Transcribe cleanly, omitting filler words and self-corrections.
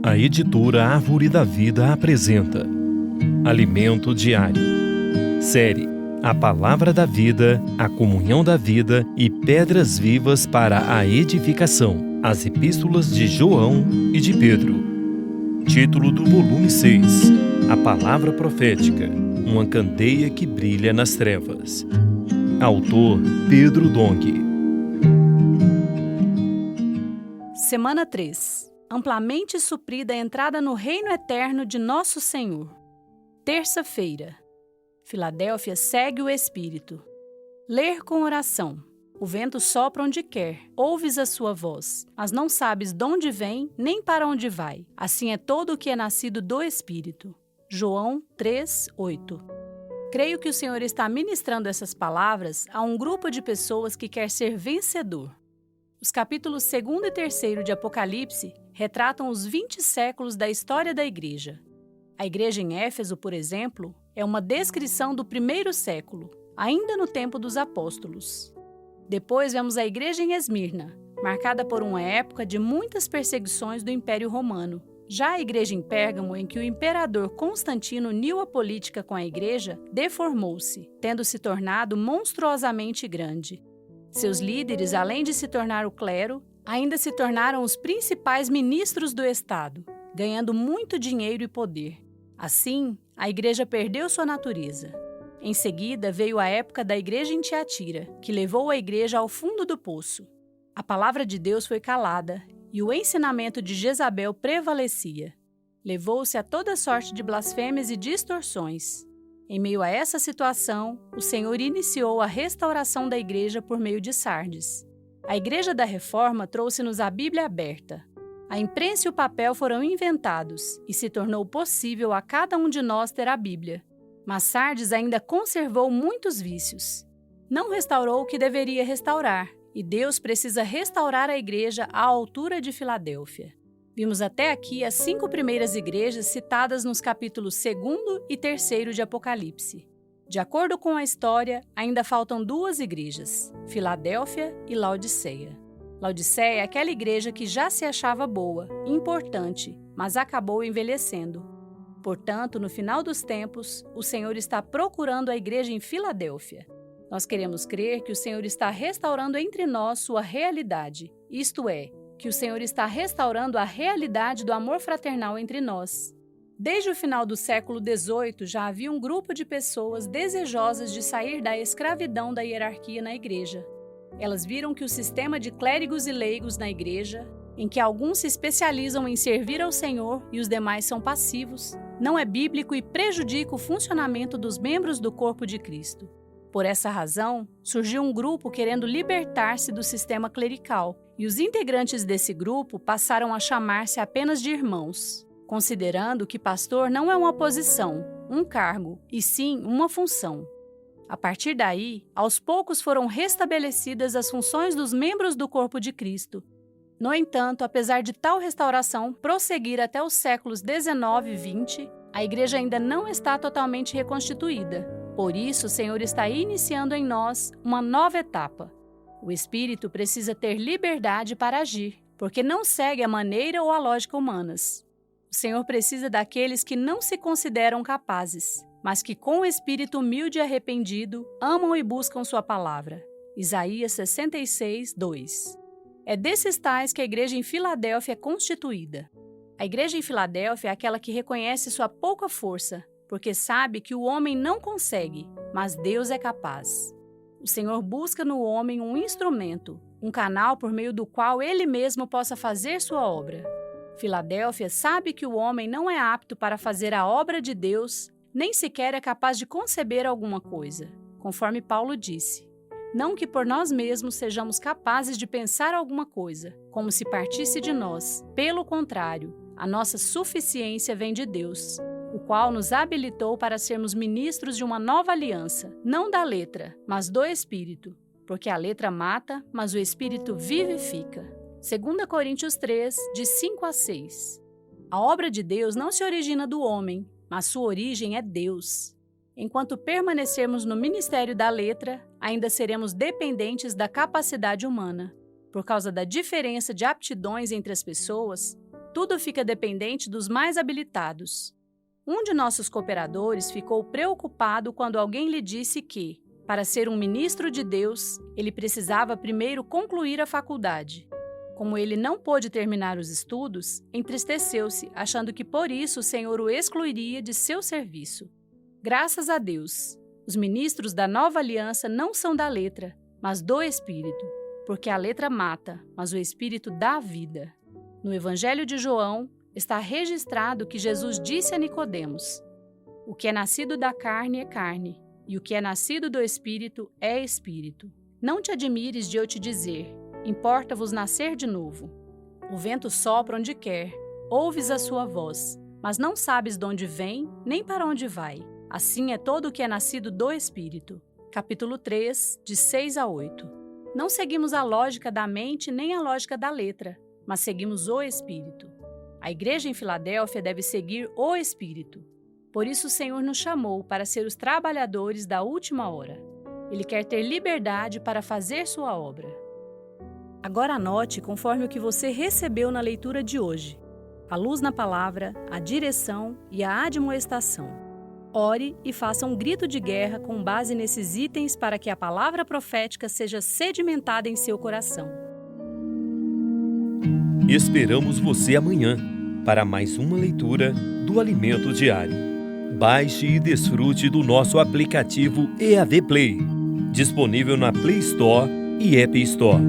A editora Árvore da Vida apresenta Alimento Diário. Série A Palavra da Vida, a Comunhão da Vida e Pedras Vivas para a Edificação. As Epístolas de João e de Pedro. Título do volume 6. A Palavra Profética, uma candeia que brilha nas trevas. Autor Pedro Dong. Semana 3. Amplamente suprida a entrada no reino eterno de nosso Senhor. Terça-feira. Filadélfia segue o Espírito. Ler com oração. O vento sopra onde quer, ouves a sua voz, mas não sabes de onde vem nem para onde vai. Assim é todo o que é nascido do Espírito. João 3:8. Creio que o Senhor está ministrando essas palavras a um grupo de pessoas que quer ser vencedor. Os capítulos 2 e 3 de Apocalipse retratam os 20 séculos da história da igreja. A igreja em Éfeso, por exemplo, é uma descrição do primeiro século, ainda no tempo dos apóstolos. Depois vemos a igreja em Esmirna, marcada por uma época de muitas perseguições do Império Romano. Já a igreja em Pérgamo, em que o imperador Constantino uniu a política com a igreja, deformou-se, tendo se tornado monstruosamente grande. Seus líderes, além de se tornar o clero, ainda se tornaram os principais ministros do Estado, ganhando muito dinheiro e poder. Assim, a igreja perdeu sua natureza. Em seguida, veio a época da igreja em Tiatira, que levou a igreja ao fundo do poço. A palavra de Deus foi calada, e o ensinamento de Jezabel prevalecia. Levou-se a toda sorte de blasfêmias e distorções. Em meio a essa situação, o Senhor iniciou a restauração da igreja por meio de Sardes. A Igreja da Reforma trouxe-nos a Bíblia aberta. A imprensa e o papel foram inventados e se tornou possível a cada um de nós ter a Bíblia. Mas Sardes ainda conservou muitos vícios. Não restaurou o que deveria restaurar, e Deus precisa restaurar a igreja à altura de Filadélfia. Vimos até aqui as 5 primeiras igrejas citadas nos capítulos 2 e 3 de Apocalipse. De acordo com a história, ainda faltam 2 igrejas, Filadélfia e Laodiceia. Laodiceia é aquela igreja que já se achava boa, importante, mas acabou envelhecendo. Portanto, no final dos tempos, o Senhor está procurando a igreja em Filadélfia. Nós queremos crer que o Senhor está restaurando entre nós sua realidade, isto é, que o Senhor está restaurando a realidade do amor fraternal entre nós. Desde o final do século XVIII, já havia um grupo de pessoas desejosas de sair da escravidão da hierarquia na igreja. Elas viram que o sistema de clérigos e leigos na igreja, em que alguns se especializam em servir ao Senhor e os demais são passivos, não é bíblico e prejudica o funcionamento dos membros do corpo de Cristo. Por essa razão, surgiu um grupo querendo libertar-se do sistema clerical, e os integrantes desse grupo passaram a chamar-se apenas de irmãos, considerando que pastor não é uma posição, um cargo, e sim uma função. A partir daí, aos poucos foram restabelecidas as funções dos membros do corpo de Cristo. No entanto, apesar de tal restauração prosseguir até os séculos XIX e XX, a igreja ainda não está totalmente reconstituída. Por isso, o Senhor está iniciando em nós uma nova etapa. O Espírito precisa ter liberdade para agir, porque não segue a maneira ou a lógica humanas. O Senhor precisa daqueles que não se consideram capazes, mas que com o espírito humilde e arrependido, amam e buscam sua palavra. Isaías 66:2. É desses tais que a igreja em Filadélfia é constituída. A igreja em Filadélfia é aquela que reconhece sua pouca força, porque sabe que o homem não consegue, mas Deus é capaz. O Senhor busca no homem um instrumento, um canal por meio do qual ele mesmo possa fazer sua obra. Filadélfia sabe que o homem não é apto para fazer a obra de Deus, nem sequer é capaz de conceber alguma coisa, conforme Paulo disse. Não que por nós mesmos sejamos capazes de pensar alguma coisa, como se partisse de nós. Pelo contrário, a nossa suficiência vem de Deus, o qual nos habilitou para sermos ministros de uma nova aliança, não da letra, mas do Espírito, porque a letra mata, mas o Espírito vivifica. 2 Coríntios 3, de 5 a 6. A obra de Deus não se origina do homem, mas sua origem é Deus. Enquanto permanecermos no ministério da letra, ainda seremos dependentes da capacidade humana. Por causa da diferença de aptidões entre as pessoas, Tudo fica dependente dos mais habilitados. Um de nossos cooperadores ficou preocupado quando alguém lhe disse que, para ser um ministro de Deus, ele precisava primeiro concluir a faculdade. Como ele não pôde terminar os estudos, entristeceu-se, achando que por isso o Senhor o excluiria de seu serviço. Graças a Deus, os ministros da nova aliança não são da letra, mas do Espírito, porque a letra mata, mas o Espírito dá vida. No Evangelho de João, está registrado que Jesus disse a Nicodemos: o que é nascido da carne é carne, e o que é nascido do Espírito é Espírito. Não te admires de eu te dizer: importa-vos nascer de novo. O vento sopra onde quer, ouves a sua voz, mas não sabes de onde vem, nem para onde vai. Assim é todo o que é nascido do Espírito. Capítulo 3, de 6 a 8. Não seguimos a lógica da mente nem a lógica da letra, mas seguimos o Espírito. A igreja em Filadélfia deve seguir o Espírito. Por isso o Senhor nos chamou para ser os trabalhadores da última hora. Ele quer ter liberdade para fazer sua obra. Agora anote conforme o que você recebeu na leitura de hoje: a luz na palavra, a direção e a admoestação. Ore e faça um grito de guerra com base nesses itens para que a palavra profética seja sedimentada em seu coração. Esperamos você amanhã para mais uma leitura do Alimento Diário. Baixe e desfrute do nosso aplicativo EAD Play, disponível na Play Store e App Store.